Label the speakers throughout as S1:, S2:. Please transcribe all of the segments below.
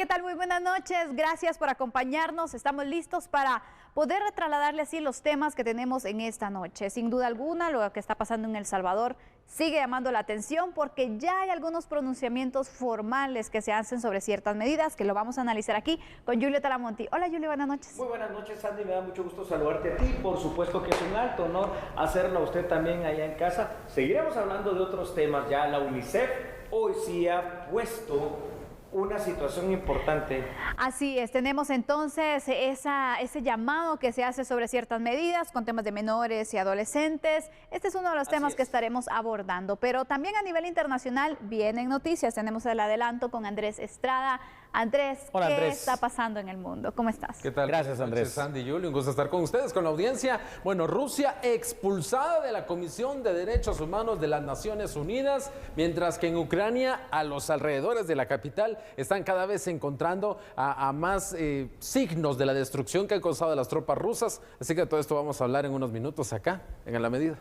S1: ¿qué tal? Muy buenas noches. Gracias por acompañarnos. Estamos listos para poder trasladarle así los temas que tenemos en esta noche. Sin duda alguna, lo que está pasando en El Salvador sigue llamando la atención porque ya hay algunos pronunciamientos formales que se hacen sobre ciertas medidas que lo vamos a analizar aquí con Julio Talamonti. Hola, Julio, buenas noches.
S2: Muy buenas noches, Sandy. Me da mucho gusto saludarte a ti. Por supuesto que es un alto honor hacerlo a usted también allá en casa. Seguiremos hablando de otros temas. Ya la UNICEF hoy sí ha puesto una situación importante.
S1: Así es, tenemos entonces ese llamado que se hace sobre ciertas medidas con temas de menores y adolescentes. Este es uno de los temas que estaremos abordando, pero también a nivel internacional vienen noticias. Tenemos el adelanto con Andrés Estrada. Andrés,
S3: hola,
S1: ¿qué
S3: Andrés
S1: está pasando en el mundo? ¿Cómo estás?
S3: ¿Qué tal?
S2: Gracias, Andrés.
S3: Sandy y Julio, un gusto estar con ustedes, con la audiencia. Bueno, Rusia expulsada de la Comisión de Derechos Humanos de las Naciones Unidas, mientras que en Ucrania, a los alrededores de la capital, están cada vez encontrando a más signos de la destrucción que han causado las tropas rusas. Así que de todo esto vamos a hablar en unos minutos acá, en La Medida.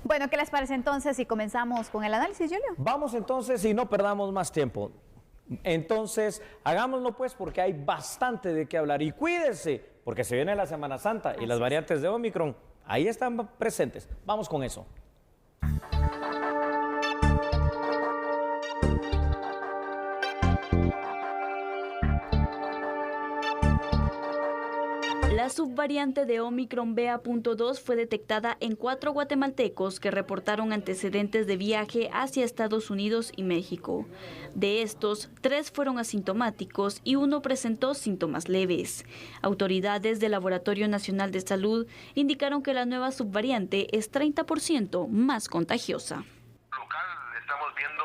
S1: Bueno, ¿qué les parece entonces si comenzamos con el análisis, Julio?
S2: Vamos entonces y no perdamos más tiempo. Entonces, hagámoslo pues porque hay bastante de qué hablar. Y cuídense, porque se viene la Semana Santa y las variantes de Omicron ahí están presentes. Vamos con eso.
S4: La subvariante de Omicron BA.2 fue detectada en 4 guatemaltecos que reportaron antecedentes de viaje hacia Estados Unidos y México. De estos, 3 fueron asintomáticos y 1 presentó síntomas leves. Autoridades del Laboratorio Nacional de Salud indicaron que la nueva subvariante es 30% más contagiosa.
S5: Local, estamos viendo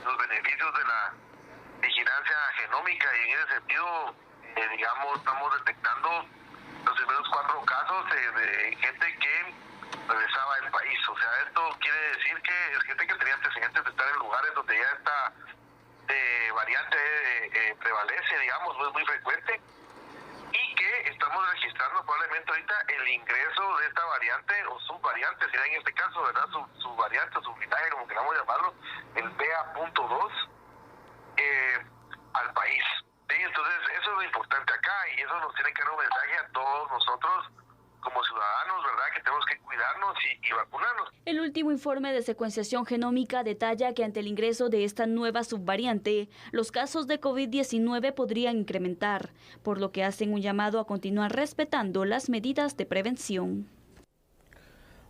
S5: los beneficios de la vigilancia genómica y en ese sentido, estamos detectando los primeros 4 casos de gente que regresaba del país. O sea, esto quiere decir que es gente que tenía antecedentes de estar en lugares donde ya esta variante prevalece, es muy frecuente, y que estamos registrando probablemente ahorita el ingreso de esta variante o subvariante, será en este caso, ¿verdad? Subvariante o sublinaje, como queramos llamarlo, el BA.2 al país. Sí, entonces eso es lo importante acá y eso nos tiene que dar un mensaje a todos nosotros como ciudadanos, ¿verdad? Que tenemos que cuidarnos y vacunarnos.
S4: El último informe de secuenciación genómica detalla que ante el ingreso de esta nueva subvariante, los casos de COVID-19 podrían incrementar, por lo que hacen un llamado a continuar respetando las medidas de prevención.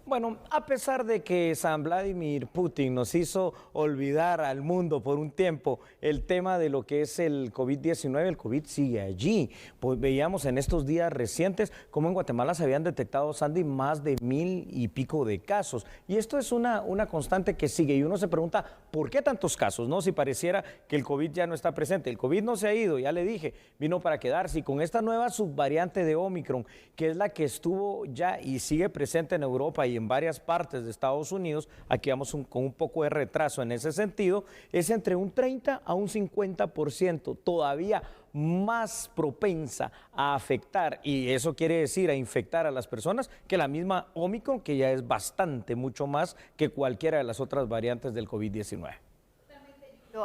S2: Bueno, a pesar de que San Vladimir Putin nos hizo olvidar al mundo por un tiempo el tema de lo que es el COVID-19, el COVID sigue allí. Pues veíamos en estos días recientes cómo en Guatemala se habían detectado, Sandy, más de 1000 y pico de casos. Y esto es una constante que sigue y uno se pregunta, ¿por qué tantos casos? ¿No? Si pareciera que el COVID ya no está presente. El COVID no se ha ido, ya le dije, vino para quedarse. Y con esta nueva subvariante de Omicron, que es la que estuvo ya y sigue presente en Europa y en varias partes de Estados Unidos, aquí vamos con un poco de retraso en ese sentido, es entre un 30 a un 50%, todavía más propensa a afectar, y eso quiere decir a infectar a las personas, que la misma Omicron, que ya es bastante, mucho más que cualquiera de las otras variantes del COVID-19.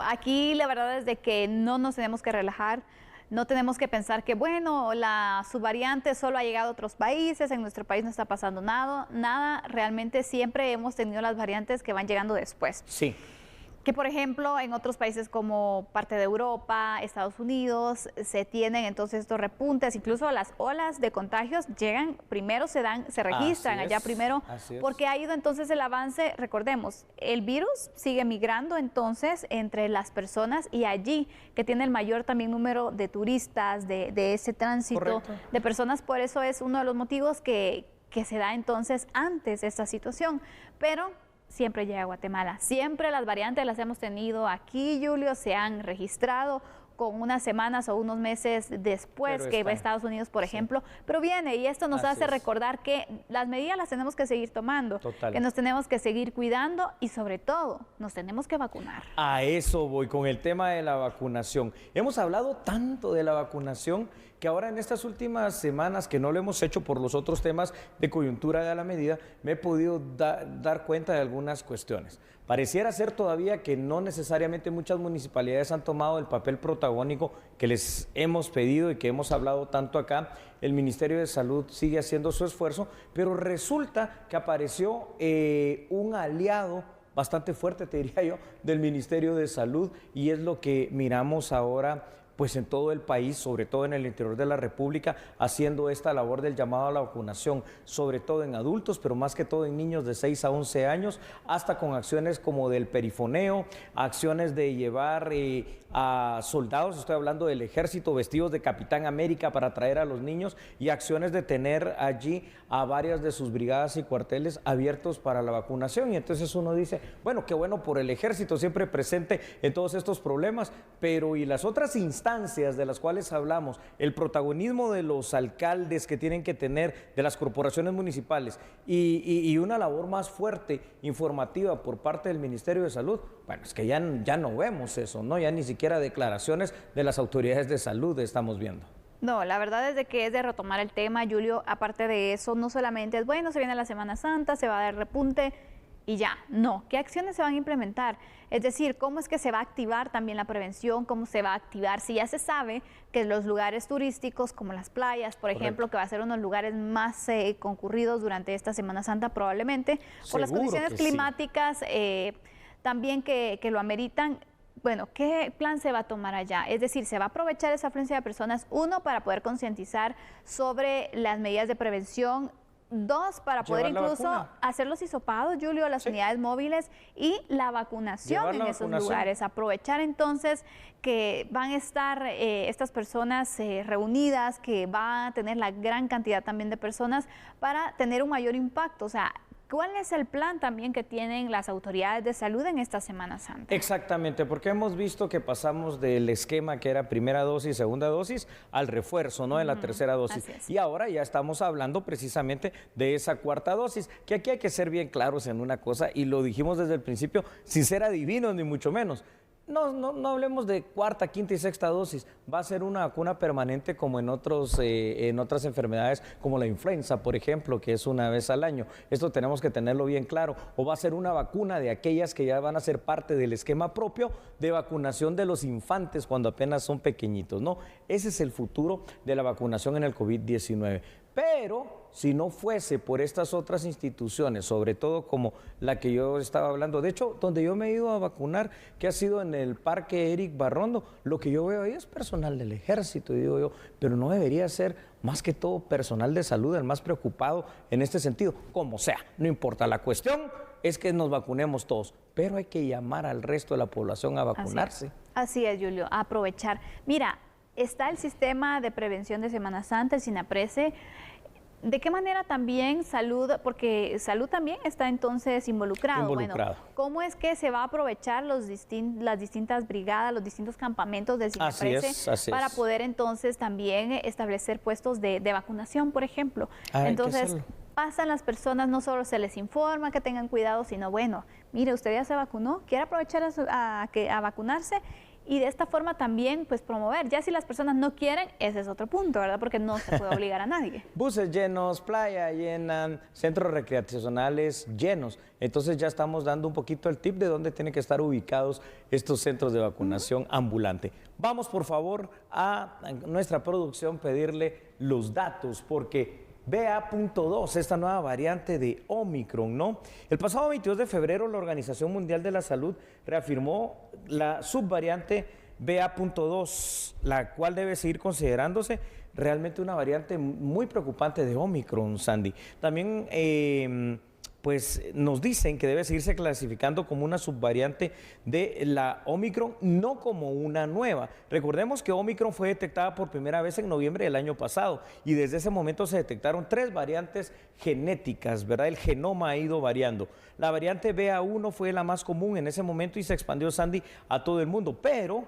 S1: Aquí la verdad es de que no nos tenemos que relajar. No tenemos que pensar que, bueno, la subvariante solo ha llegado a otros países, en nuestro país no está pasando nada. Realmente siempre hemos tenido las variantes que van llegando después.
S2: Sí.
S1: Que, por ejemplo, en otros países como parte de Europa, Estados Unidos, se tienen entonces estos repuntes, incluso las olas de contagios llegan, primero se registran allá primero, porque ha ido entonces el avance. Recordemos, el virus sigue migrando entonces entre las personas y allí que tiene el mayor también número de turistas, de ese tránsito de personas, por eso es uno de los motivos que se da entonces antes esta situación, pero siempre llega a Guatemala. Siempre las variantes las hemos tenido aquí, Julio, se han registrado con unas semanas o unos meses después que va a Estados Unidos, por ejemplo, pero viene y esto nos hace recordar que las medidas las tenemos que seguir tomando, que nos tenemos que seguir cuidando y sobre todo nos tenemos que vacunar.
S2: A eso voy con el tema de la vacunación. Hemos hablado tanto de la vacunación que ahora en estas últimas semanas, que no lo hemos hecho por los otros temas de coyuntura de la medida, me he podido dar cuenta de algunas cuestiones. Pareciera ser todavía que no necesariamente muchas municipalidades han tomado el papel protagónico que les hemos pedido y que hemos hablado tanto acá. El Ministerio de Salud sigue haciendo su esfuerzo, pero resulta que apareció un aliado bastante fuerte, te diría yo, del Ministerio de Salud, y es lo que miramos ahora pues en todo el país, sobre todo en el interior de la República, haciendo esta labor del llamado a la vacunación, sobre todo en adultos, pero más que todo en niños de 6 a 11 años, hasta con acciones como del perifoneo, acciones de llevar a soldados, estoy hablando del ejército, vestidos de Capitán América para traer a los niños, y acciones de tener allí a varias de sus brigadas y cuarteles abiertos para la vacunación. Y entonces uno dice, bueno, qué bueno por el ejército, siempre presente en todos estos problemas, pero ¿y las otras instancias de las cuales hablamos? El protagonismo de los alcaldes que tienen que tener, de las corporaciones municipales, y una labor más fuerte, informativa por parte del Ministerio de Salud. Bueno, es que ya no vemos eso, ¿no? Ya ni siquiera declaraciones de las autoridades de salud estamos viendo.
S1: No, la verdad es de que es de retomar el tema, Julio. Aparte de eso, no solamente es, bueno, se viene la Semana Santa, se va a dar repunte y ya. No, ¿qué acciones se van a implementar? Es decir, ¿cómo es que se va a activar también la prevención? ¿Cómo se va a activar? Si ya se sabe que los lugares turísticos, como las playas, por ejemplo, que va a ser uno de los lugares más concurridos durante esta Semana Santa probablemente, por las condiciones climáticas, también que lo ameritan. Bueno, ¿qué plan se va a tomar allá? Es decir, ¿se va a aprovechar esa afluencia de personas? Uno, para poder concientizar sobre las medidas de prevención. Dos, para poder incluso hacer los hisopados, Julio, las unidades móviles y la vacunación en esos lugares. Aprovechar entonces que van a estar estas personas reunidas, que va a tener la gran cantidad también de personas para tener un mayor impacto. O sea, ¿cuál es el plan también que tienen las autoridades de salud en esta Semana Santa?
S2: Exactamente, porque hemos visto que pasamos del esquema que era primera dosis, segunda dosis, al refuerzo, ¿no? De la tercera dosis. Y ahora ya estamos hablando precisamente de esa cuarta dosis, que aquí hay que ser bien claros en una cosa, y lo dijimos desde el principio, sin ser adivinos ni mucho menos. No hablemos de cuarta, quinta y sexta dosis. Va a ser una vacuna permanente como en otras enfermedades, como la influenza, por ejemplo, que es una vez al año. Esto tenemos que tenerlo bien claro. O va a ser una vacuna de aquellas que ya van a ser parte del esquema propio de vacunación de los infantes cuando apenas son pequeñitos, ¿no? Ese es el futuro de la vacunación en el COVID-19. Pero si no fuese por estas otras instituciones, sobre todo como la que yo estaba hablando, de hecho, donde yo me he ido a vacunar, que ha sido en el Parque Eric Barrondo, lo que yo veo ahí es personal del ejército, digo yo, pero no debería ser más que todo personal de salud el más preocupado en este sentido, como sea, no importa. La cuestión es que nos vacunemos todos, pero hay que llamar al resto de la población a vacunarse.
S1: Así es, Julio, a aprovechar. Mira, está el sistema de prevención de Semana Santa, el SINAPRESE. ¿De qué manera también salud, porque salud también está entonces involucrado? Bueno, ¿cómo es que se va a aprovechar las distintas brigadas, los distintos campamentos del SINAPRESE para poder entonces también establecer puestos de vacunación, por ejemplo? Entonces, pasan las personas, no solo se les informa que tengan cuidado, sino bueno, mire, usted ya se vacunó, quiere aprovechar a vacunarse. Y de esta forma también, pues, promover. Ya si las personas no quieren, ese es otro punto, ¿verdad? Porque no se puede obligar a nadie.
S2: Buses llenos, playa llenan, centros recreacionales llenos. Entonces ya estamos dando un poquito el tip de dónde tienen que estar ubicados estos centros de vacunación ambulante. Vamos, por favor, a nuestra producción pedirle los datos, porque BA.2, esta nueva variante de Omicron, ¿no? El pasado 22 de febrero, la Organización Mundial de la Salud reafirmó la subvariante BA.2, la cual debe seguir considerándose realmente una variante muy preocupante de Omicron, Sandy. También pues nos dicen que debe seguirse clasificando como una subvariante de la Omicron, no como una nueva. Recordemos que Omicron fue detectada por primera vez en noviembre del año pasado y desde ese momento se detectaron 3 variantes genéticas, ¿verdad? El genoma ha ido variando. La variante BA1 fue la más común en ese momento y se expandió, Sandy, a todo el mundo, pero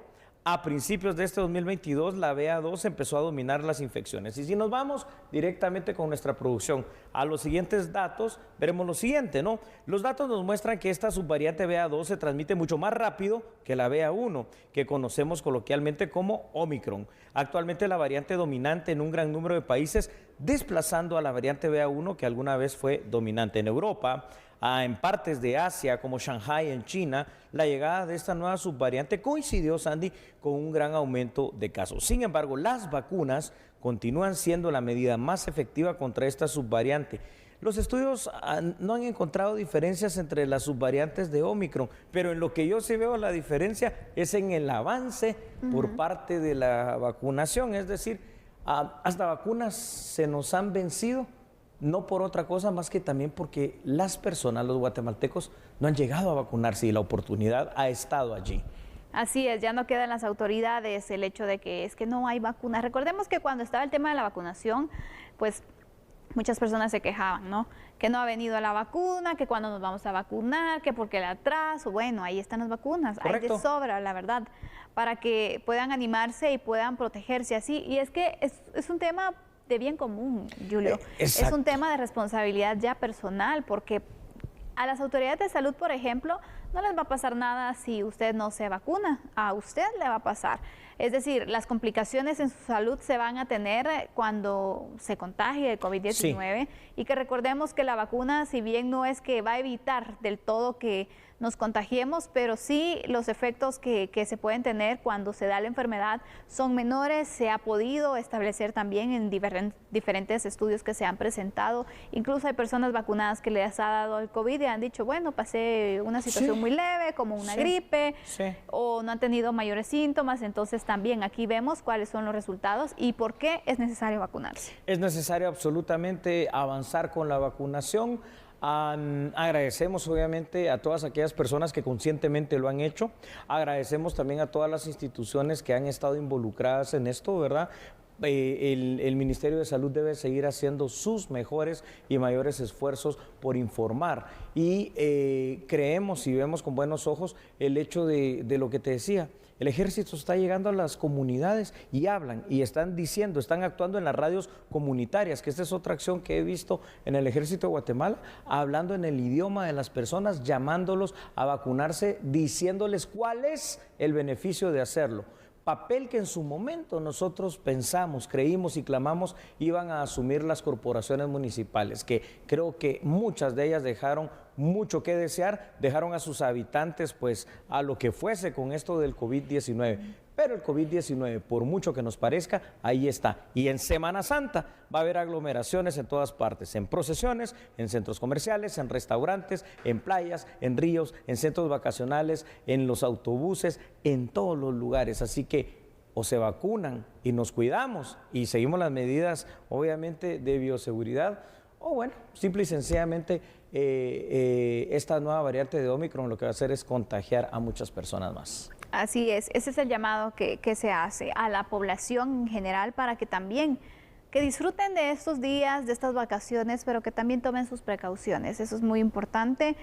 S2: A principios de este 2022, la BA2 empezó a dominar las infecciones. Y si nos vamos directamente con nuestra producción a los siguientes datos, veremos lo siguiente, ¿no? Los datos nos muestran que esta subvariante BA2 se transmite mucho más rápido que la BA1, que conocemos coloquialmente como Omicron. Actualmente la variante dominante en un gran número de países, desplazando a la variante BA1 que alguna vez fue dominante en Europa. En partes de Asia, como Shanghái en China, la llegada de esta nueva subvariante coincidió, Sandy, con un gran aumento de casos. Sin embargo, las vacunas continúan siendo la medida más efectiva contra esta subvariante. Los estudios no han encontrado diferencias entre las subvariantes de Omicron, pero en lo que yo sí veo la diferencia es en el avance por parte de la vacunación. Es decir, hasta vacunas se nos han vencido, no por otra cosa más que también porque las personas, los guatemaltecos, no han llegado a vacunarse y la oportunidad ha estado allí.
S1: Así es, ya no queda en las autoridades el hecho de que es que no hay vacunas. Recordemos que cuando estaba el tema de la vacunación, pues muchas personas se quejaban, ¿no? Que no ha venido la vacuna, que cuando nos vamos a vacunar, que porque el atraso. Bueno, ahí están las vacunas,
S2: Correcto.
S1: hay de sobra, la verdad, para que puedan animarse y puedan protegerse así. Y es que es un tema de bien común, Julio. Es un tema de responsabilidad ya personal, porque a las autoridades de salud, por ejemplo, no les va a pasar nada si usted no se vacuna, a usted le va a pasar. Es decir, las complicaciones en su salud se van a tener cuando se contagie el COVID-19 y que recordemos que la vacuna, si bien no es que va a evitar del todo que nos contagiemos, pero sí los efectos que se pueden tener cuando se da la enfermedad son menores. Se ha podido establecer también en diferentes estudios que se han presentado. Incluso hay personas vacunadas que les ha dado el COVID y han dicho, bueno, pasé una situación muy leve, como una gripe, o no han tenido mayores síntomas. Entonces también aquí vemos cuáles son los resultados y por qué es necesario vacunarse.
S2: Es necesario absolutamente avanzar con la vacunación. Agradecemos obviamente a todas aquellas personas que conscientemente lo han hecho. Agradecemos también a todas las instituciones que han estado involucradas en esto, ¿verdad? El Ministerio de Salud debe seguir haciendo sus mejores y mayores esfuerzos por informar. Y creemos y vemos con buenos ojos el hecho de lo que te decía. El ejército está llegando a las comunidades y hablan y están diciendo, están actuando en las radios comunitarias, que esta es otra acción que he visto en el ejército de Guatemala, hablando en el idioma de las personas, llamándolos a vacunarse, diciéndoles cuál es el beneficio de hacerlo. Papel que en su momento nosotros pensamos, creímos y clamamos iban a asumir las corporaciones municipales, que creo que muchas de ellas dejaron mucho que desear, dejaron a sus habitantes pues a lo que fuese con esto del COVID-19. Pero el COVID-19, por mucho que nos parezca, ahí está. Y en Semana Santa va a haber aglomeraciones en todas partes, en procesiones, en centros comerciales, en restaurantes, en playas, en ríos, en centros vacacionales, en los autobuses, en todos los lugares. Así que o se vacunan y nos cuidamos y seguimos las medidas, obviamente, de bioseguridad, o bueno, simple y sencillamente esta nueva variante de Omicron lo que va a hacer es contagiar a muchas personas más.
S1: Así es, ese es el llamado que se hace a la población en general para que también que disfruten de estos días, de estas vacaciones, pero que también tomen sus precauciones. Eso es muy importante,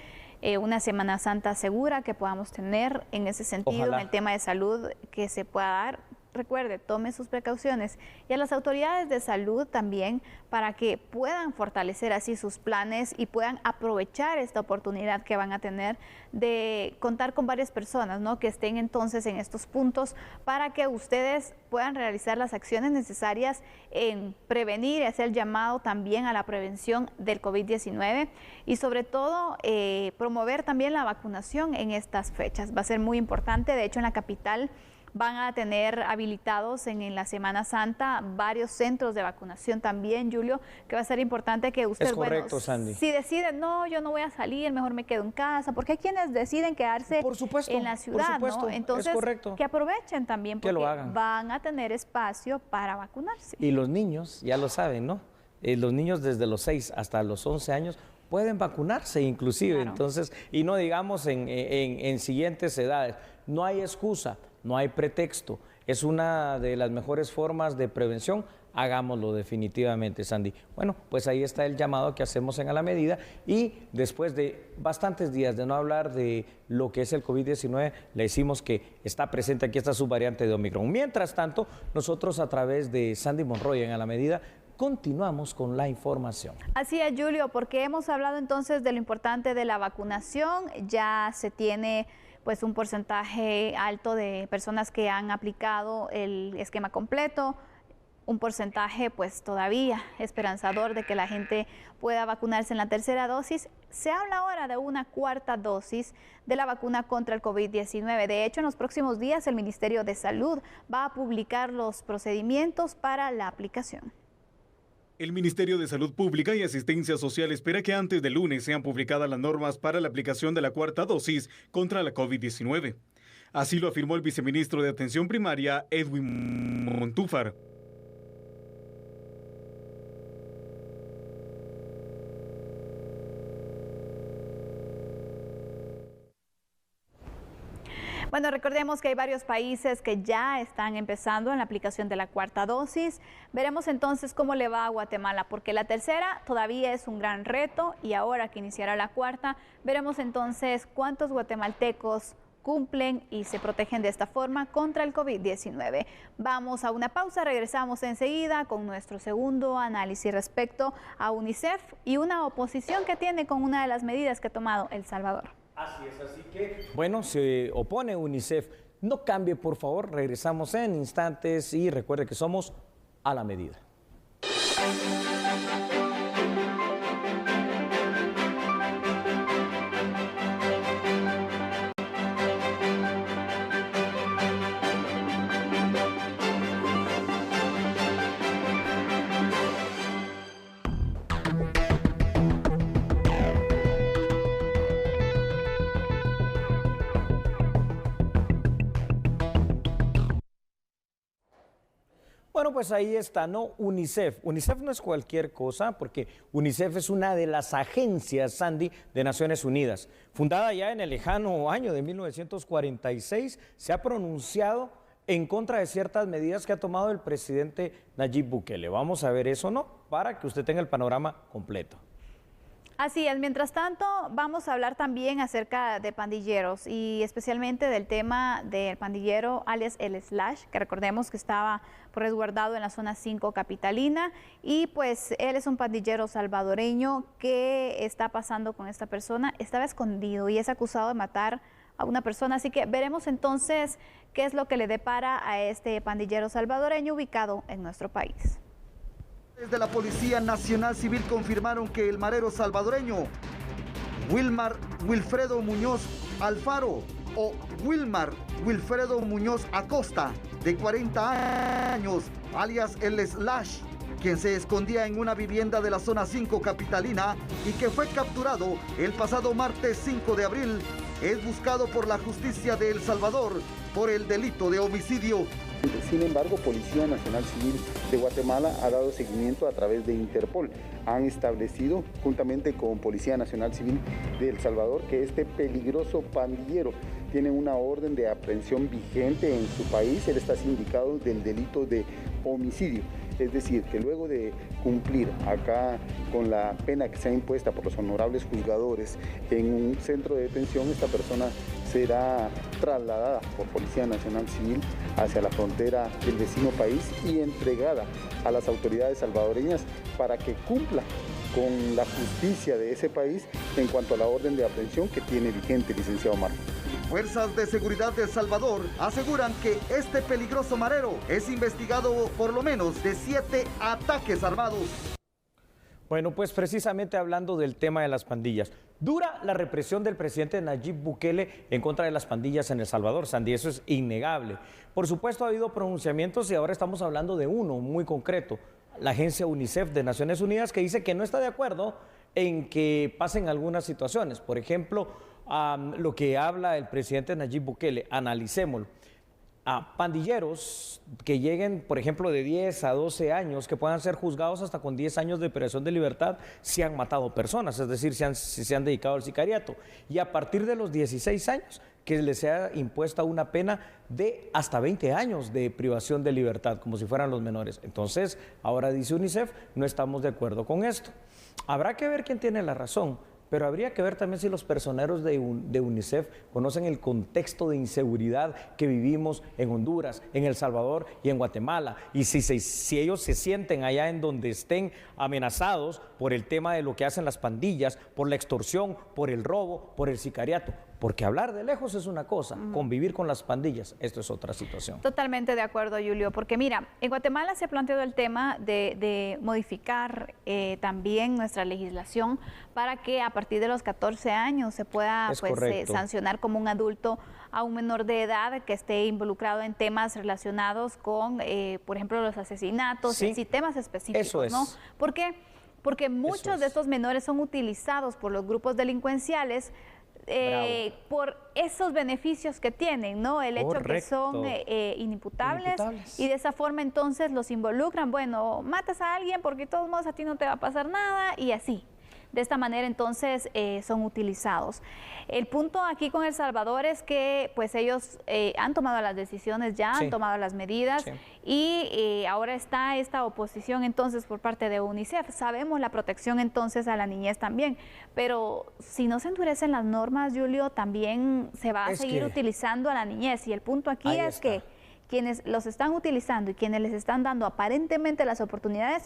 S1: una Semana Santa segura que podamos tener en ese sentido, en el tema de salud que se pueda dar. Recuerde, tome sus precauciones y a las autoridades de salud también para que puedan fortalecer así sus planes y puedan aprovechar esta oportunidad que van a tener de contar con varias personas, ¿no? Que estén entonces en estos puntos para que ustedes puedan realizar las acciones necesarias en prevenir y hacer el llamado también a la prevención del COVID-19 y sobre todo promover también la vacunación en estas fechas. Va a ser muy importante, de hecho en la capital van a tener habilitados en la Semana Santa varios centros de vacunación también, Julio, que va a ser importante que usted,
S2: es correcto, Sandy.
S1: Si deciden, no, yo no voy a salir, mejor me quedo en casa, porque hay quienes deciden quedarse en la ciudad, ¿no? Entonces, que aprovechen también, porque van a tener espacio para vacunarse.
S2: Y los niños, ya lo saben, ¿no? Los niños desde los 6 hasta los 11 años pueden vacunarse inclusive, entonces, y no digamos en siguientes edades, no hay excusa. No hay pretexto, es una de las mejores formas de prevención hagámoslo definitivamente, Sandy. Bueno, pues ahí está el llamado que hacemos en A la Medida, y después de bastantes días de no hablar de lo que es el COVID-19, le decimos que está presente aquí esta subvariante de Omicron. Mientras tanto, nosotros a través de Sandy Monroy en A la Medida continuamos con la información.
S1: Así es, Julio, porque hemos hablado entonces de lo importante de la vacunación. Ya se tiene pues un porcentaje alto de personas que han aplicado el esquema completo, un porcentaje pues todavía esperanzador de que la gente pueda vacunarse en la tercera dosis. Se habla ahora de una cuarta dosis de la vacuna contra el COVID-19. De hecho, en los próximos días el Ministerio de Salud va a publicar los procedimientos para la aplicación.
S6: El Ministerio de Salud Pública y Asistencia Social espera que antes del lunes sean publicadas las normas para la aplicación de la cuarta dosis contra la COVID-19. Así lo afirmó el viceministro de Atención Primaria, Edwin Montúfar.
S1: Bueno, recordemos que hay varios países que ya están empezando en la aplicación de la cuarta dosis. Veremos entonces cómo le va a Guatemala, porque la tercera todavía es un gran reto y ahora que iniciará la cuarta, veremos entonces cuántos guatemaltecos cumplen y se protegen de esta forma contra el COVID-19. Vamos a una pausa, regresamos enseguida con nuestro segundo análisis respecto a UNICEF y una oposición que tiene con una de las medidas que ha tomado El Salvador.
S2: Así es, así que, bueno, se opone UNICEF. No cambie, por favor, regresamos en instantes y recuerde que somos A la Medida. Bueno, pues ahí está, ¿no? UNICEF. UNICEF no es cualquier cosa, porque UNICEF es una de las agencias, Sandy, de Naciones Unidas. Fundada ya en el lejano año de 1946, se ha pronunciado en contra de ciertas medidas que ha tomado el presidente Nayib Bukele. Vamos a ver eso, ¿no? Para que usted tenga el panorama completo.
S1: Así es, mientras tanto vamos a hablar también acerca de pandilleros y especialmente del tema del pandillero alias El Slash, que recordemos que estaba resguardado en la zona 5 capitalina, y pues él es un pandillero salvadoreño que está pasando con esta persona, estaba escondido y es acusado de matar a una persona, así que veremos entonces qué es lo que le depara a este pandillero salvadoreño ubicado en nuestro país.
S7: Desde la Policía Nacional Civil confirmaron que el marero salvadoreño Wilmar Wilfredo Muñoz Alfaro o Wilmar Wilfredo Muñoz Acosta, de 40 años, alias El Slash, quien se escondía en una vivienda de la zona 5 capitalina y que fue capturado el pasado martes 5 de abril, es buscado por la justicia de El Salvador por el delito de homicidio.
S8: Sin embargo, Policía Nacional Civil de Guatemala ha dado seguimiento a través de Interpol. Han establecido, juntamente con Policía Nacional Civil de El Salvador, que este peligroso pandillero tiene una orden de aprehensión vigente en su país. Él está sindicado del delito de homicidio. Es decir, que luego de cumplir acá con la pena que se ha impuesta por los honorables juzgadores en un centro de detención, esta persona será trasladada por Policía Nacional Civil hacia la frontera del vecino país y entregada a las autoridades salvadoreñas para que cumpla con la justicia de ese país en cuanto a la orden de aprehensión que tiene vigente, licenciado Marco.
S7: Fuerzas de seguridad de El Salvador aseguran que este peligroso marero es investigado por lo menos de 7 ataques armados.
S2: Bueno, pues precisamente hablando del tema de las pandillas, dura la represión del presidente Nayib Bukele en contra de las pandillas en El Salvador, Sandy, eso es innegable. Por supuesto ha habido pronunciamientos y ahora estamos hablando de uno muy concreto, la agencia UNICEF de Naciones Unidas, que dice que no está de acuerdo en que pasen algunas situaciones. Por ejemplo, lo que habla el presidente Nayib Bukele, analicémoslo. a pandilleros que lleguen, por ejemplo, de 10 a 12 años, que puedan ser juzgados hasta con 10 años de privación de libertad si han matado personas, es decir, si se han dedicado al sicariato. Y a partir de los 16 años, que les sea impuesta una pena de hasta 20 años de privación de libertad, como si fueran los menores. Entonces, ahora dice UNICEF, no estamos de acuerdo con esto. Habrá que ver quién tiene la razón, pero habría que ver también si los personeros de UNICEF conocen el contexto de inseguridad que vivimos en Honduras, en El Salvador y en Guatemala. Y si ellos se sienten allá en donde estén amenazados por el tema de lo que hacen las pandillas, por la extorsión, por el robo, por el sicariato. Porque hablar de lejos es una cosa, convivir con las pandillas, esto es otra situación.
S1: Totalmente de acuerdo, Julio, porque mira, en Guatemala se ha planteado el tema de modificar también nuestra legislación para que a partir de los 14 años se pueda sancionar como un adulto a un menor de edad que esté involucrado en temas relacionados con, por ejemplo, los asesinatos, y temas específicos,
S2: eso es.
S1: ¿no? ¿Por qué? Porque muchos de estos menores son utilizados por los grupos delincuenciales por esos beneficios que tienen, ¿no? El hecho que son inimputables y de esa forma entonces los involucran, bueno, matas a alguien porque de todos modos a ti no te va a pasar nada y así. De esta manera entonces son utilizados. El punto aquí con El Salvador es que pues ellos han tomado las decisiones ya, han tomado las medidas y ahora está esta oposición entonces por parte de UNICEF. Sabemos la protección entonces a la niñez también, pero si no se endurecen las normas, Julio, también se va a seguir utilizando a la niñez y el punto aquí es que quienes los están utilizando y quienes les están dando aparentemente las ¿oportunidades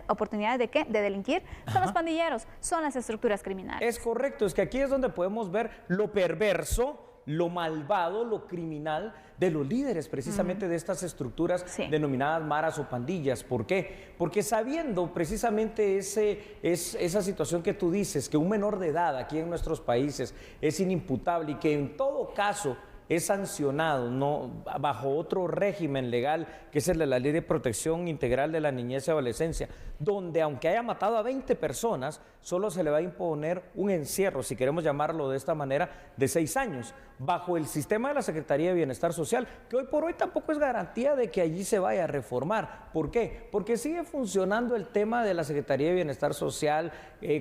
S1: de qué? De delinquir, son los pandilleros, son las estructuras criminales.
S2: Es correcto, es que aquí es donde podemos ver lo perverso, lo malvado, lo criminal de los líderes precisamente de estas estructuras denominadas maras o pandillas. ¿Por qué? Porque sabiendo precisamente esa situación que tú dices, que un menor de edad aquí en nuestros países es inimputable y que en todo caso es sancionado bajo otro régimen legal, que es el de la Ley de Protección Integral de la Niñez y Adolescencia, donde aunque haya matado a 20 personas, solo se le va a imponer un encierro, si queremos llamarlo de esta manera, de 6 años, bajo el sistema de la Secretaría de Bienestar Social, que hoy por hoy tampoco es garantía de que allí se vaya a reformar. ¿Por qué? Porque sigue funcionando el tema de la Secretaría de Bienestar Social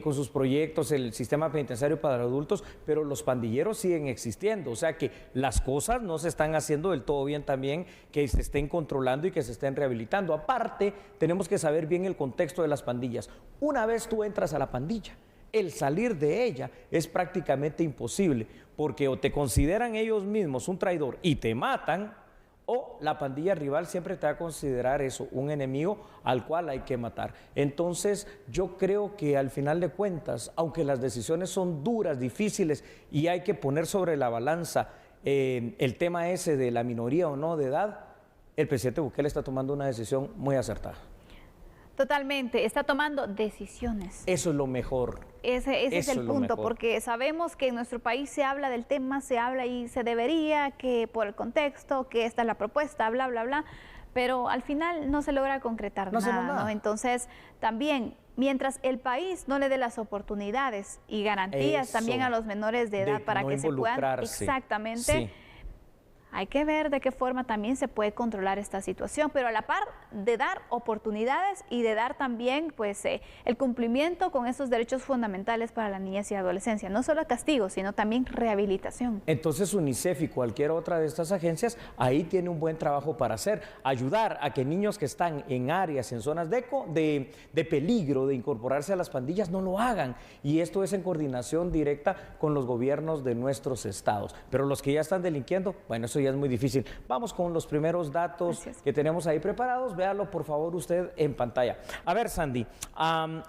S2: con sus proyectos, el sistema penitenciario para adultos, pero los pandilleros siguen existiendo, o sea que las cosas no se están haciendo del todo bien también, que se estén controlando y que se estén rehabilitando. Aparte, tenemos que saber bien el contexto de las pandillas. Una vez tú entras a la pandilla, el salir de ella es prácticamente imposible, porque o te consideran ellos mismos un traidor y te matan, o la pandilla rival siempre te va a considerar eso, un enemigo al cual hay que matar. Entonces, yo creo que al final de cuentas, aunque las decisiones son duras, difíciles, y hay que poner sobre la balanza el tema ese de la minoría o no de edad, el presidente Bukele está tomando una decisión muy acertada.
S1: Totalmente, está tomando decisiones.
S2: Eso es lo mejor.
S1: Ese es el punto, porque sabemos que en nuestro país se habla del tema, se habla y se debería, que por el contexto, que esta es la propuesta, bla, bla, bla, pero al final no se logra concretar nada, ¿no? Entonces, también, mientras el país no le dé las oportunidades y garantías también a los menores de edad para que se puedan... Exactamente. Hay que ver de qué forma también se puede controlar esta situación, pero a la par de dar oportunidades y de dar también pues, el cumplimiento con esos derechos fundamentales para la niñez y adolescencia. No solo castigo, sino también rehabilitación.
S2: Entonces UNICEF y cualquier otra de estas agencias ahí tiene un buen trabajo para hacer. Ayudar a que niños que están en áreas, en zonas de peligro de incorporarse a las pandillas no lo hagan. Y esto es en coordinación directa con los gobiernos de nuestros estados. Pero los que ya están delinquiendo, bueno, eso ya es muy difícil. Vamos con los primeros datos que tenemos ahí preparados. Véalo por favor usted en pantalla. A ver, Sandy,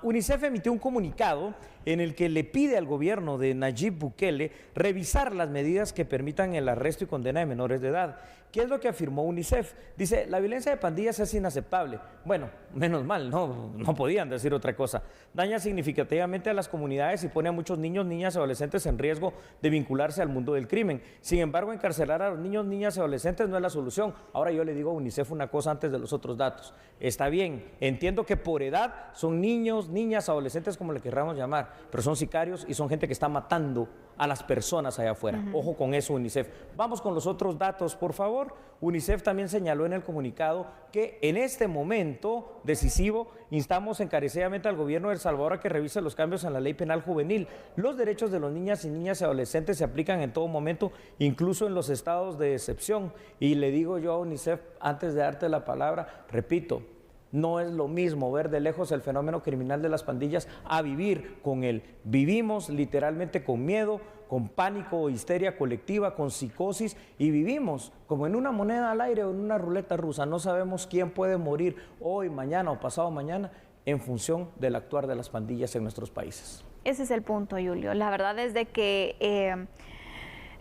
S2: UNICEF emitió un comunicado en el que le pide al gobierno de Nayib Bukele revisar las medidas que permitan el arresto y condena de menores de edad. ¿Qué es lo que afirmó UNICEF? Dice, la violencia de pandillas es inaceptable. Bueno, menos mal, no podían decir otra cosa. Daña significativamente a las comunidades y pone a muchos niños, niñas y adolescentes en riesgo de vincularse al mundo del crimen. Sin embargo, encarcelar a los niños, niñas y adolescentes no es la solución. Ahora yo le digo a UNICEF una cosa antes de los otros datos. Está bien, entiendo que por edad son niños, niñas, adolescentes, como le querramos llamar, pero son sicarios y son gente que está matando a las personas allá afuera. Ojo con eso, UNICEF. Vamos con los otros datos, por favor. UNICEF también señaló en el comunicado que en este momento decisivo instamos encarecidamente al gobierno de El Salvador a que revise los cambios en la ley penal juvenil. Los derechos de los niñas y adolescentes se aplican en todo momento, incluso en los estados de excepción. Y le digo yo a UNICEF, antes de darte la palabra, repito, no es lo mismo ver de lejos el fenómeno criminal de las pandillas a vivir con él. Vivimos literalmente con miedo, con pánico, histeria colectiva, con psicosis, y vivimos como en una moneda al aire o en una ruleta rusa. No sabemos quién puede morir hoy, mañana o pasado mañana en función del actuar de las pandillas en nuestros países.
S1: Ese es el punto, Julio. La verdad es de que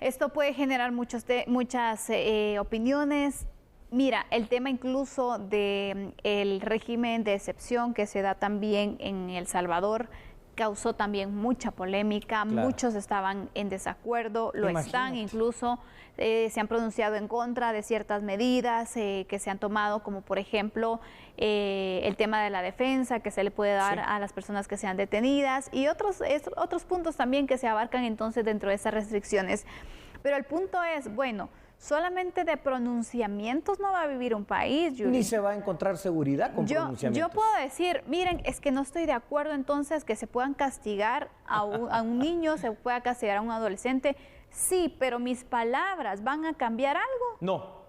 S1: esto puede generar muchas opiniones. Mira, el tema incluso del régimen de excepción que se da también en El Salvador causó también mucha polémica, claro. Muchos estaban en desacuerdo, lo Imagínate. Están, incluso se han pronunciado en contra de ciertas medidas que se han tomado, como por ejemplo el tema de la defensa que se le puede dar a las personas que sean detenidas y otros puntos también que se abarcan entonces dentro de esas restricciones. Pero el punto es, bueno, solamente de pronunciamientos no va a vivir un país, Yuri.
S2: Ni se va a encontrar seguridad con pronunciamientos.
S1: Yo puedo decir, miren, es que no estoy de acuerdo entonces que se puedan castigar a un niño, se pueda castigar a un adolescente. Sí, pero mis palabras, ¿van a cambiar algo?
S2: No.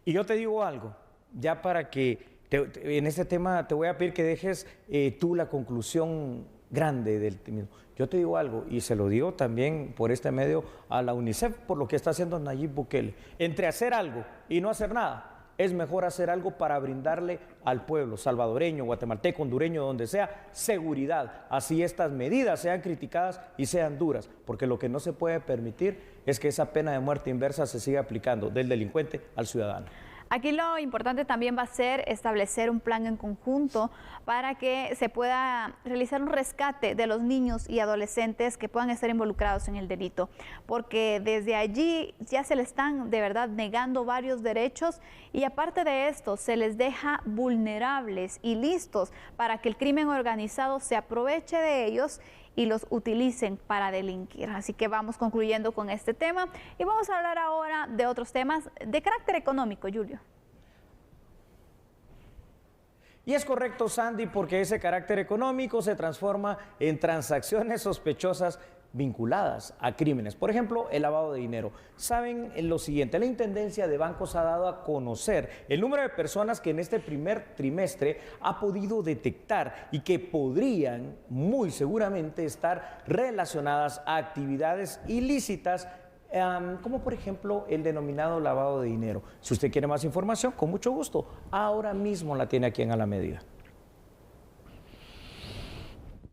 S2: Y yo te digo algo, ya para que en este tema te voy a pedir que dejes tú la conclusión grande del mismo. Yo te digo algo, y se lo digo también por este medio a la UNICEF, por lo que está haciendo Nayib Bukele. Entre hacer algo y no hacer nada, es mejor hacer algo para brindarle al pueblo salvadoreño, guatemalteco, hondureño, donde sea, seguridad. Así estas medidas sean criticadas y sean duras, porque lo que no se puede permitir es que esa pena de muerte inversa se siga aplicando del delincuente al ciudadano.
S1: Aquí lo importante también va a ser establecer un plan en conjunto para que se pueda realizar un rescate de los niños y adolescentes que puedan estar involucrados en el delito, porque desde allí ya se les están de verdad negando varios derechos y aparte de esto se les deja vulnerables y listos para que el crimen organizado se aproveche de ellos y los utilicen para delinquir. Así que vamos concluyendo con este tema y vamos a hablar ahora de otros temas de carácter económico, Julio.
S2: Y es correcto, Sandy, porque ese carácter económico se transforma en transacciones sospechosas vinculadas a crímenes. Por ejemplo, el lavado de dinero. Saben lo siguiente, la Intendencia de Bancos ha dado a conocer el número de personas que en este primer trimestre ha podido detectar y que podrían muy seguramente estar relacionadas a actividades ilícitas, como por ejemplo el denominado lavado de dinero. Si usted quiere más información, con mucho gusto, ahora mismo la tiene aquí en A la Medida.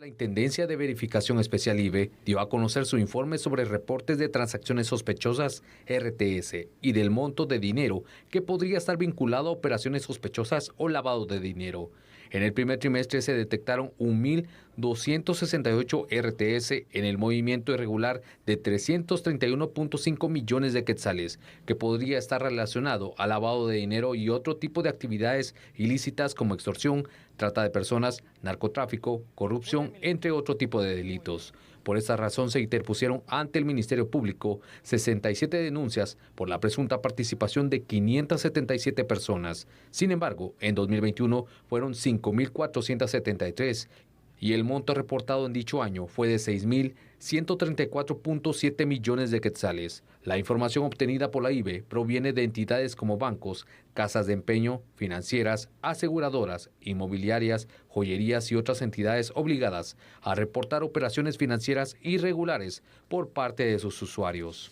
S9: La Intendencia de Verificación Especial IVE dio a conocer su informe sobre reportes de transacciones sospechosas RTS y del monto de dinero que podría estar vinculado a operaciones sospechosas o lavado de dinero. En el primer trimestre se detectaron 1.268 RTS en el movimiento irregular de 331.5 millones de quetzales, que podría estar relacionado al lavado de dinero y otro tipo de actividades ilícitas como extorsión, trata de personas, narcotráfico, corrupción, entre otro tipo de delitos. Por esta razón se interpusieron ante el Ministerio Público 67 denuncias por la presunta participación de 577 personas. Sin embargo, en 2021 fueron 5.473 y el monto reportado en dicho año fue de 6.134.7 millones de quetzales. La información obtenida por la IVE proviene de entidades como bancos, casas de empeño, financieras, aseguradoras, inmobiliarias, joyerías y otras entidades obligadas a reportar operaciones financieras irregulares por parte de sus usuarios.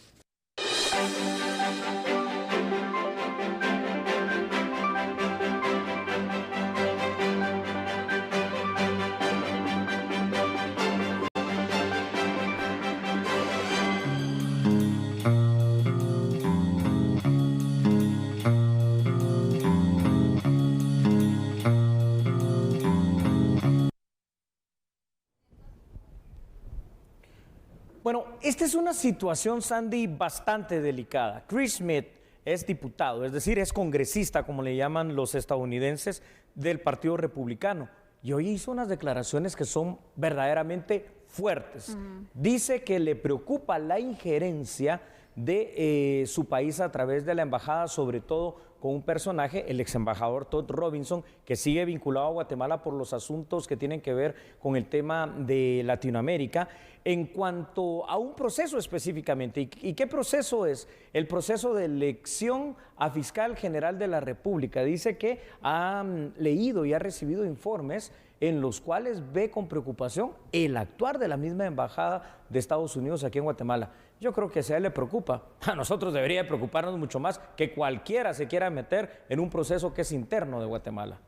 S2: Bueno, esta es una situación, Sandy, bastante delicada. Chris Smith es diputado, es decir, es congresista, como le llaman los estadounidenses, del Partido Republicano. Y hoy hizo unas declaraciones que son verdaderamente fuertes. Dice que le preocupa la injerencia de su país a través de la embajada, sobre todo con un personaje, el ex embajador Todd Robinson, que sigue vinculado a Guatemala por los asuntos que tienen que ver con el tema de Latinoamérica, en cuanto a un proceso específicamente. ¿Y qué proceso es? El proceso de elección a fiscal general de la República. Dice que ha leído y ha recibido informes en los cuales ve con preocupación el actuar de la misma embajada de Estados Unidos aquí en Guatemala. Yo creo que si a él le preocupa, a nosotros debería preocuparnos mucho más que cualquiera se quiera meter en un proceso que es interno de Guatemala.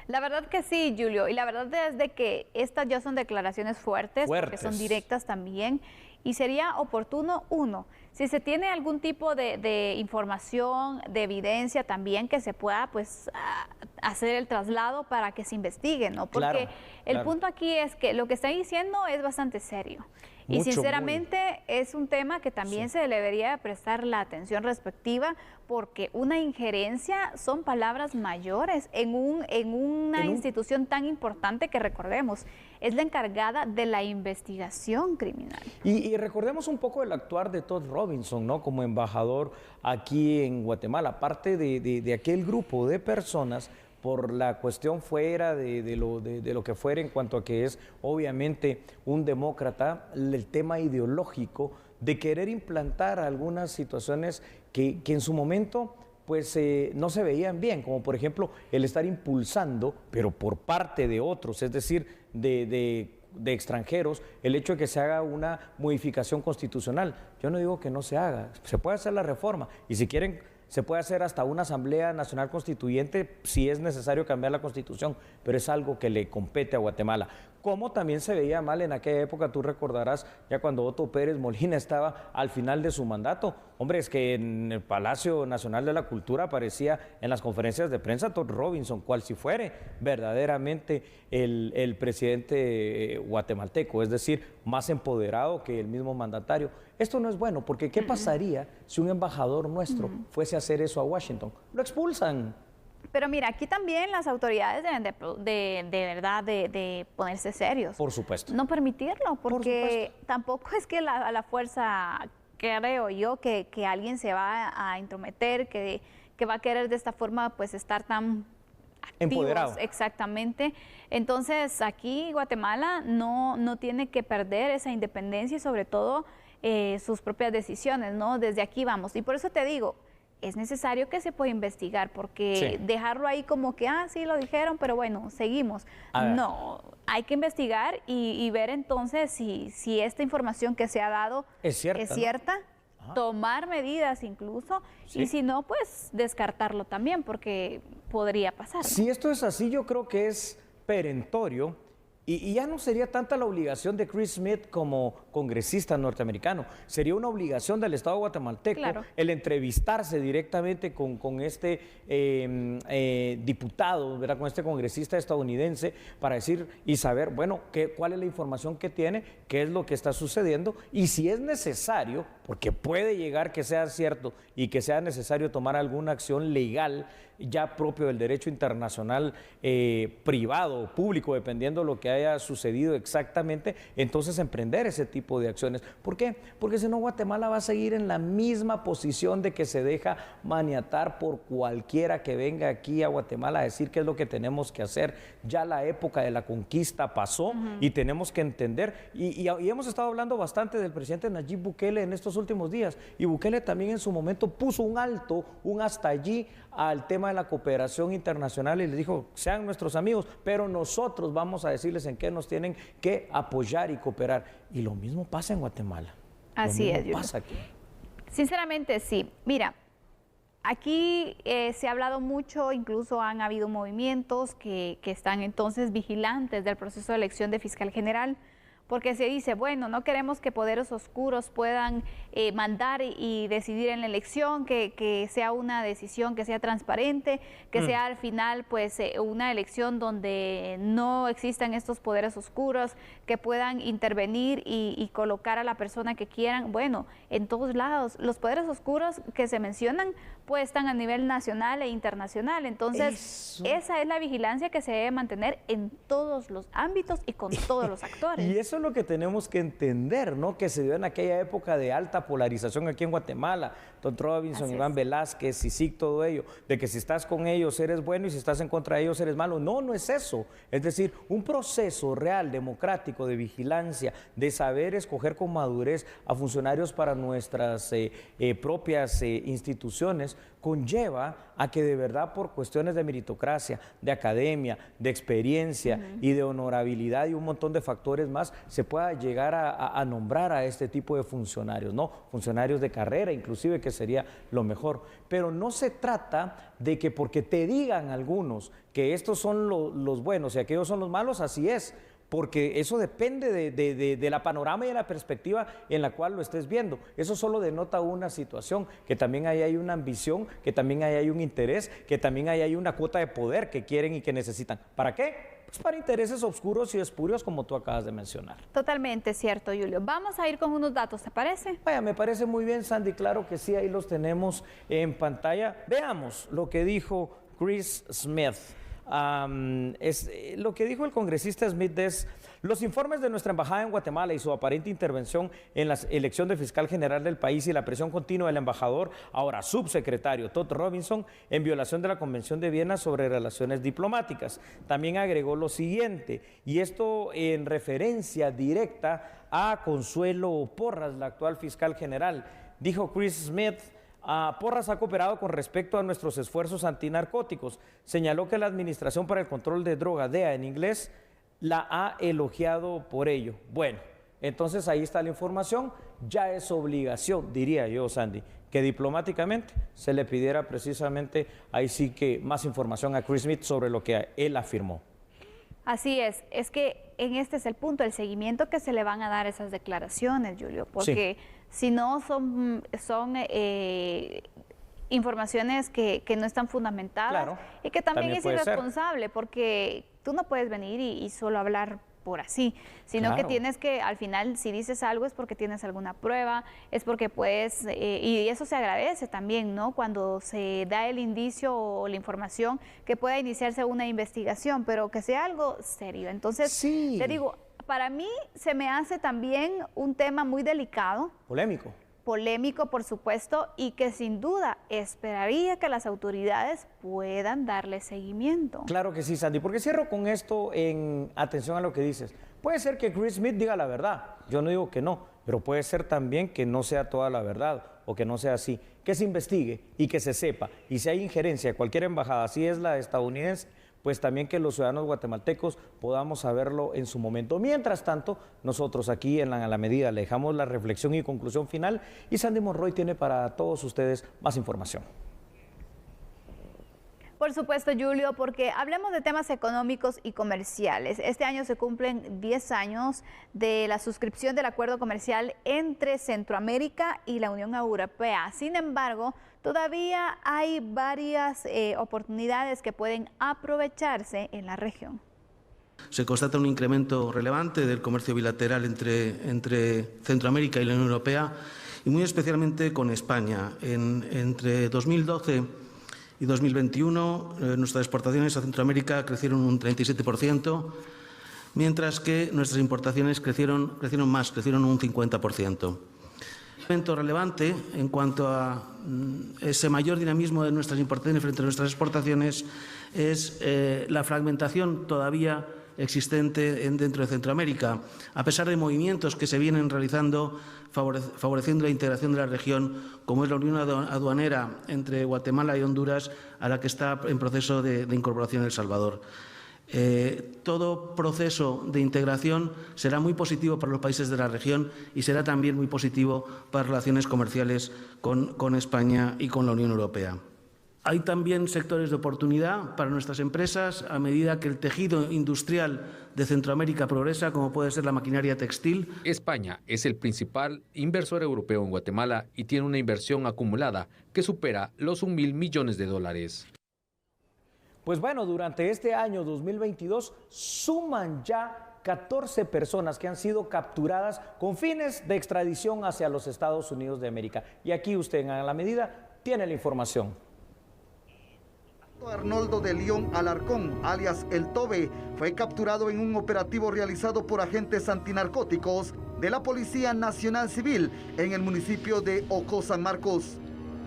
S1: La verdad que sí, Julio, y la verdad es de que estas ya son declaraciones fuertes, porque son directas también, y sería oportuno, uno, si se tiene algún tipo de información, de evidencia también, que se pueda pues hacer el traslado para que se investigue, ¿no? Porque el punto aquí es que lo que está diciendo es bastante serio. Y sinceramente es un tema que también se debería prestar la atención respectiva, porque una injerencia son palabras mayores en una institución tan importante que, recordemos, es la encargada de la investigación criminal.
S2: Y recordemos un poco el actuar de Todd Robinson, ¿no? Como embajador aquí en Guatemala, parte de aquel grupo de personas, por la cuestión fuera de lo que fuera en cuanto a que es obviamente un demócrata, el tema ideológico de querer implantar algunas situaciones que en su momento pues no se veían bien, como por ejemplo el estar impulsando, pero por parte de otros, es decir, de extranjeros, el hecho de que se haga una modificación constitucional. Yo no digo que no se haga, se puede hacer la reforma, y si quieren se puede hacer hasta una Asamblea Nacional Constituyente si es necesario cambiar la Constitución, pero es algo que le compete a Guatemala. Como también se veía mal en aquella época, tú recordarás, ya cuando Otto Pérez Molina estaba al final de su mandato. Hombre, es que en el Palacio Nacional de la Cultura aparecía en las conferencias de prensa Todd Robinson, cual si fuere verdaderamente el presidente guatemalteco, es decir, más empoderado que el mismo mandatario. Esto no es bueno, porque ¿qué pasaría si un embajador nuestro fuese a hacer eso a Washington? Lo expulsan.
S1: Pero mira, aquí también las autoridades deben de ponerse serios.
S2: Por supuesto.
S1: No permitirlo, porque tampoco es que a la fuerza, creo yo, que alguien se va a intrometer, que va a querer de esta forma pues estar tan activos.
S2: Empoderado.
S1: Exactamente. Entonces aquí Guatemala no tiene que perder esa independencia y sobre todo sus propias decisiones, ¿no? Desde aquí vamos. Y por eso te digo, es necesario que se pueda investigar, porque dejarlo ahí como que, sí lo dijeron, pero bueno, seguimos. No, hay que investigar y ver entonces si esta información que se ha dado es cierta, ¿no? Tomar medidas incluso, y si no, pues descartarlo también, porque podría pasar, ¿no?
S2: Si esto es así, yo creo que es perentorio. Y ya no sería tanta la obligación de Chris Smith como congresista norteamericano, sería una obligación del Estado guatemalteco el entrevistarse directamente con este diputado, ¿verdad? Con este congresista estadounidense, para decir y saber, bueno, cuál es la información que tiene, qué es lo que está sucediendo, y si es necesario, porque puede llegar que sea cierto y que sea necesario tomar alguna acción legal ya propio del derecho internacional privado o público, dependiendo de lo que haya sucedido exactamente, entonces emprender ese tipo de acciones. ¿Por qué? Porque si no, Guatemala va a seguir en la misma posición de que se deja maniatar por cualquiera que venga aquí a Guatemala a decir qué es lo que tenemos que hacer. Ya la época de la conquista pasó y tenemos que entender, y hemos estado hablando bastante del presidente Nayib Bukele en estos últimos días, y Bukele también en su momento puso un alto, un hasta allí al tema de la cooperación internacional y les dijo, sean nuestros amigos, pero nosotros vamos a decirles en qué nos tienen que apoyar y cooperar. Y lo mismo pasa en Guatemala.
S1: Así es.
S2: Pasa aquí.
S1: Sinceramente, sí. Mira, aquí se ha hablado mucho, incluso han habido movimientos que están entonces vigilantes del proceso de elección de fiscal general, porque se dice, bueno, no queremos que poderes oscuros puedan mandar y decidir en la elección, que sea una decisión que sea transparente, que sea al final pues una elección donde no existan estos poderes oscuros, que puedan intervenir y colocar a la persona que quieran. Bueno, en todos lados, los poderes oscuros que se mencionan pues están a nivel nacional e internacional, entonces esa es la vigilancia que se debe mantener en todos los ámbitos y con todos los actores.
S2: Y eso es lo que tenemos que entender, ¿no? Que se dio en aquella época de alta polarización aquí en Guatemala. Tom Robinson, Iván Velázquez, CICIG, todo ello, de que si estás con ellos eres bueno y si estás en contra de ellos eres malo. No, no es eso. Es decir, un proceso real, democrático, de vigilancia, de saber escoger con madurez a funcionarios para nuestras propias instituciones, conlleva a que de verdad por cuestiones de meritocracia, de academia, de experiencia y de honorabilidad y un montón de factores más, se pueda llegar a nombrar a este tipo de funcionarios, ¿no? Funcionarios de carrera, inclusive, que sería lo mejor. Pero no se trata de que porque te digan algunos que estos son los buenos y aquellos son los malos, así es. Porque eso depende de la panorama y de la perspectiva en la cual lo estés viendo. Eso solo denota una situación, que también ahí hay una ambición, que también ahí hay un interés, que también ahí hay una cuota de poder que quieren y que necesitan. ¿Para qué? Pues para intereses oscuros y espurios, como tú acabas de mencionar.
S1: Totalmente cierto, Julio. Vamos a ir con unos datos, ¿te parece?
S2: Vaya, me parece muy bien, Sandy, claro que sí, ahí los tenemos en pantalla. Veamos lo que dijo Chris Smith. Lo que dijo el congresista Smith es: los informes de nuestra embajada en Guatemala y su aparente intervención en la elección de fiscal general del país y la presión continua del embajador, ahora subsecretario Todd Robinson, en violación de la Convención de Viena sobre relaciones diplomáticas. También agregó lo siguiente, y esto en referencia directa a Consuelo Porras, la actual fiscal general. Dijo Chris Smith: Porras ha cooperado con respecto a nuestros esfuerzos antinarcóticos. Señaló que la Administración para el Control de Droga, DEA en inglés, la ha elogiado por ello. Bueno, entonces ahí está la información. Ya es obligación, diría yo, Sandy, que diplomáticamente se le pidiera precisamente, ahí sí que más información a Chris Smith sobre lo que él afirmó.
S1: Así es que en este es el punto, el seguimiento que se le van a dar a esas declaraciones, Julio, porque si no son informaciones que no están fundamentadas, y que también es irresponsable, porque tú no puedes venir y solo hablar por así, sino que tienes que, al final, si dices algo es porque tienes alguna prueba, es porque puedes, y eso se agradece también, ¿no? Cuando se da el indicio o la información que pueda iniciarse una investigación, pero que sea algo serio. Entonces, te digo, para mí se me hace también un tema muy delicado. Polémico, por supuesto, y que sin duda esperaría que las autoridades puedan darle seguimiento.
S2: Claro que sí, Sandy, porque cierro con esto en atención a lo que dices. Puede ser que Chris Smith diga la verdad, yo no digo que no, pero puede ser también que no sea toda la verdad o que no sea así. Que se investigue y que se sepa, y si hay injerencia de cualquier embajada, si es la estadounidense, pues también que los ciudadanos guatemaltecos podamos saberlo en su momento. Mientras tanto, nosotros aquí en La Medida le dejamos la reflexión y conclusión final, y Sandy Monroy tiene para todos ustedes más información.
S1: Por supuesto, Julio, porque hablemos de temas económicos y comerciales. Este año se cumplen 10 años de la suscripción del acuerdo comercial entre Centroamérica y la Unión Europea. Sin embargo, todavía hay varias oportunidades que pueden aprovecharse en la región.
S10: Se constata un incremento relevante del comercio bilateral entre Centroamérica y la Unión Europea, y muy especialmente con España. Entre 2012 y 2021, nuestras exportaciones a Centroamérica crecieron un 37%, mientras que nuestras importaciones crecieron un 50%. Un elemento relevante en cuanto a ese mayor dinamismo de nuestras importaciones frente a nuestras exportaciones es la fragmentación todavía existente dentro de Centroamérica, a pesar de movimientos que se vienen realizando favoreciendo la integración de la región, como es la unión aduanera entre Guatemala y Honduras, a la que está en proceso de incorporación El Salvador. Todo proceso de integración será muy positivo para los países de la región y será también muy positivo para relaciones comerciales con España y con la Unión Europea. Hay también sectores de oportunidad para nuestras empresas a medida que el tejido industrial de Centroamérica progresa, como puede ser la maquinaria textil.
S9: España es el principal inversor europeo en Guatemala y tiene una inversión acumulada que supera los 1.000 millones de dólares.
S2: Pues bueno, durante este año 2022 suman ya 14 personas que han sido capturadas con fines de extradición hacia los Estados Unidos de América. Y aquí usted, en La Medida, tiene la información.
S7: Arnoldo de León Alarcón, alias El Tobe, fue capturado en un operativo realizado por agentes antinarcóticos de la Policía Nacional Civil en el municipio de Ocó, San Marcos.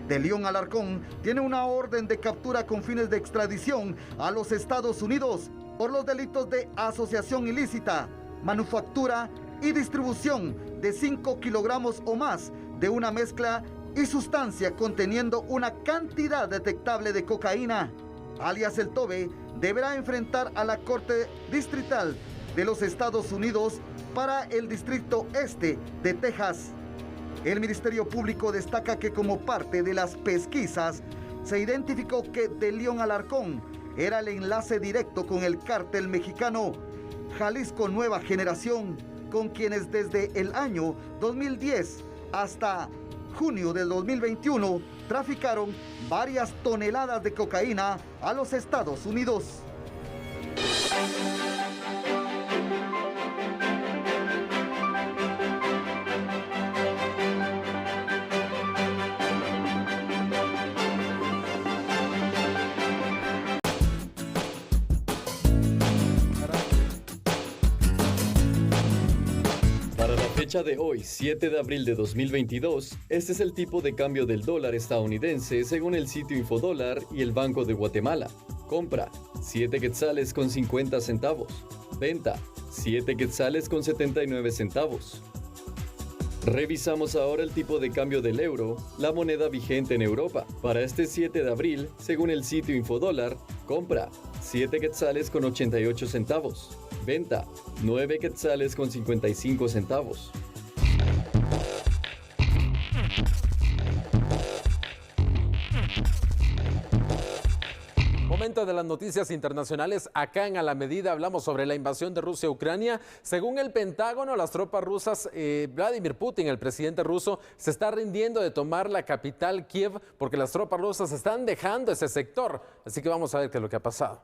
S7: De León Alarcón tiene una orden de captura con fines de extradición a los Estados Unidos por los delitos de asociación ilícita, manufactura y distribución de 5 kilogramos o más de una mezcla y sustancia conteniendo una cantidad detectable de cocaína. Alias El Tobe deberá enfrentar a la Corte Distrital de los Estados Unidos para el Distrito Este de Texas. El Ministerio Público destaca que como parte de las pesquisas se identificó que De León Alarcón era el enlace directo con el cártel mexicano Jalisco Nueva Generación, con quienes desde el año 2010 hasta junio del 2021 traficaron varias toneladas de cocaína a los Estados Unidos.
S11: De hoy, 7 de abril de 2022, este es el tipo de cambio del dólar estadounidense según el sitio Infodólar y el Banco de Guatemala. Compra, 7 quetzales con 50 centavos. Venta, 7 quetzales con 79 centavos. Revisamos ahora el tipo de cambio del euro, la moneda vigente en Europa. Para este 7 de abril, según el sitio Infodólar, compra, 7 quetzales con 88 centavos. Venta, 9 quetzales con 55 centavos.
S3: Momento de las noticias internacionales. Acá en A la Medida hablamos sobre la invasión de Rusia a Ucrania. Según el Pentágono, las tropas rusas, Vladimir Putin, el presidente ruso, se está rindiendo de tomar la capital Kiev porque las tropas rusas están dejando ese sector. Así que vamos a ver qué es lo que ha pasado.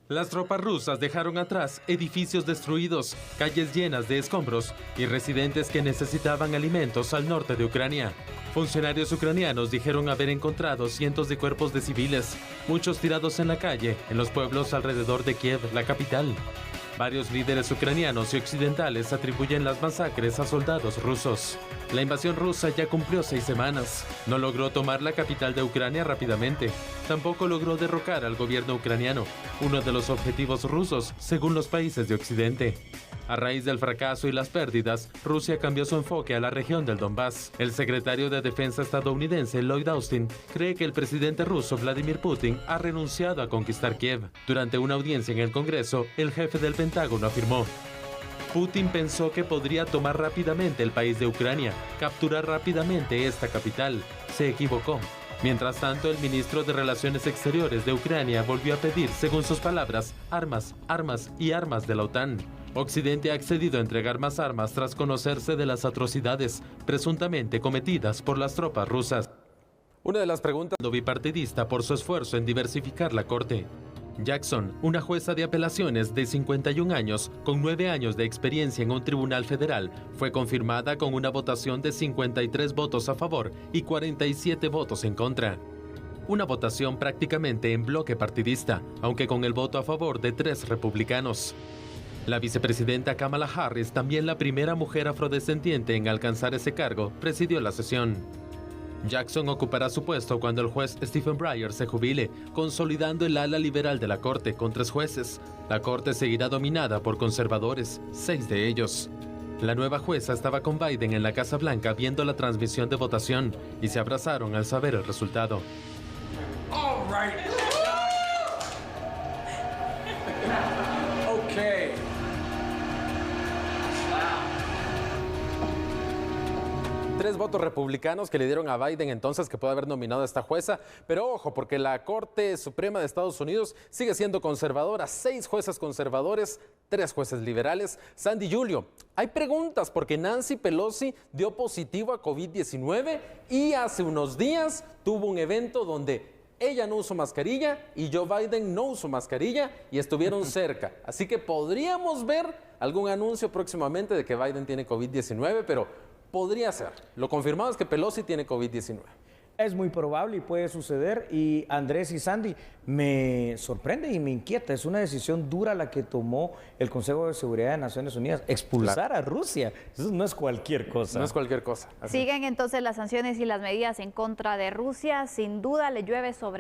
S12: Las tropas rusas dejaron atrás edificios destruidos, calles llenas de escombros y residentes que necesitaban alimentos al norte de Ucrania. Funcionarios ucranianos dijeron haber encontrado cientos de cuerpos de civiles, muchos tirados en la calle, en los pueblos alrededor de Kiev, la capital. Varios líderes ucranianos y occidentales atribuyen las masacres a soldados rusos. La invasión rusa ya cumplió 6 semanas. No logró tomar la capital de Ucrania rápidamente. Tampoco logró derrocar al gobierno ucraniano, uno de los objetivos rusos, según los países de Occidente. A raíz del fracaso y las pérdidas, Rusia cambió su enfoque a la región del Donbass. El secretario de Defensa estadounidense, Lloyd Austin, cree que el presidente ruso, Vladimir Putin, ha renunciado a conquistar Kiev. Durante una audiencia en el Congreso, el jefe del Pentágono afirmó: Putin pensó que podría tomar rápidamente el país de Ucrania, capturar rápidamente esta capital. Se equivocó. Mientras tanto, el ministro de Relaciones Exteriores de Ucrania volvió a pedir, según sus palabras, armas, armas y armas de la OTAN. Occidente ha accedido a entregar más armas tras conocerse de las atrocidades presuntamente cometidas por las tropas rusas.
S3: Una de las preguntas
S12: bipartidista por su esfuerzo en diversificar la corte. Jackson, una jueza de apelaciones de 51 años, con 9 años de experiencia en un tribunal federal, fue confirmada con una votación de 53 votos a favor y 47 votos en contra. Una votación prácticamente en bloque partidista, aunque con el voto a favor de 3 republicanos. La vicepresidenta Kamala Harris, también la primera mujer afrodescendiente en alcanzar ese cargo, presidió la sesión. Jackson ocupará su puesto cuando el juez Stephen Breyer se jubile, consolidando el ala liberal de la Corte con 3 jueces. La Corte seguirá dominada por conservadores, 6 de ellos. La nueva jueza estaba con Biden en la Casa Blanca viendo la transmisión de votación y se abrazaron al saber el resultado.
S13: All right. Okay.
S3: 3 votos republicanos que le dieron a Biden entonces que puede haber nominado a esta jueza, pero ojo, porque la Corte Suprema de Estados Unidos sigue siendo conservadora, 6 jueces conservadores, 3 jueces liberales. Sandy, Julio, hay preguntas porque Nancy Pelosi dio positivo a COVID-19 y hace unos días tuvo un evento donde ella no usó mascarilla y Joe Biden no usó mascarilla y estuvieron cerca. Así que podríamos ver algún anuncio próximamente de que Biden tiene COVID-19, pero podría ser. Lo confirmado es que Pelosi tiene COVID-19.
S2: Es muy probable y puede suceder. Y Andrés y Sandy, me sorprende y me inquieta. Es una decisión dura la que tomó el Consejo de Seguridad de Naciones Unidas. Expulsar a Rusia. Eso no es cualquier cosa.
S3: No es cualquier cosa.
S1: Siguen entonces las sanciones y las medidas en contra de Rusia. Sin duda le llueve sobre